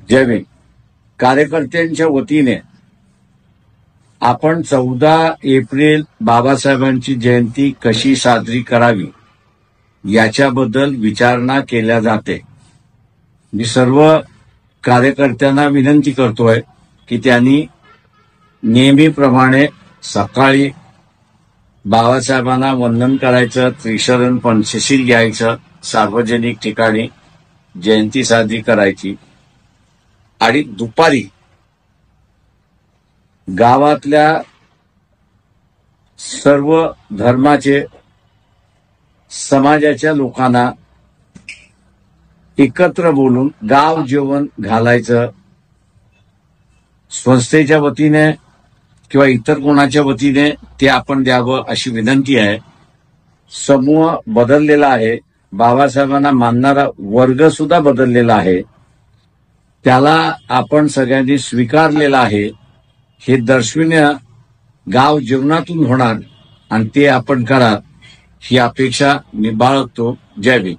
जय भीम. कार्यकर्त्यांच्या वतीने आपण 14 एप्रिल बाबासाहेबांची जयंती कशी साजरी करावी याच्याबद्दल विचारणा केल्या जाते. मी सर्व कार्यकर्त्यांना विनंती करतोय की त्यांनी नेहमीप्रमाणे सकाळी बाबासाहेबांना वंदन करायचं, त्रिशरण पंचशील घ्यायचं, सार्वजनिक ठिकाणी जयंती साजरी करायची आणि दुपारी गावातल्या सर्व धर्माचे समाजाच्या लोकांना एकत्र बोलून गाव जेवण घालायचं. संस्थेच्या वतीने किंवा इतर कोणाच्या वतीने ते आपण द्यावं अशी विनंती आहे. समूह बदललेला आहे, बाबासाहेबांना मानणारा वर्ग सुद्धा बदललेला आहे, त्याला आपण सगळ्यांनी स्वीकारलेला आहे. हे दर्शविणं गाव जीवनातून होणार आणि ते आपण करा ही अपेक्षा मी बाळगतो. जय भीम.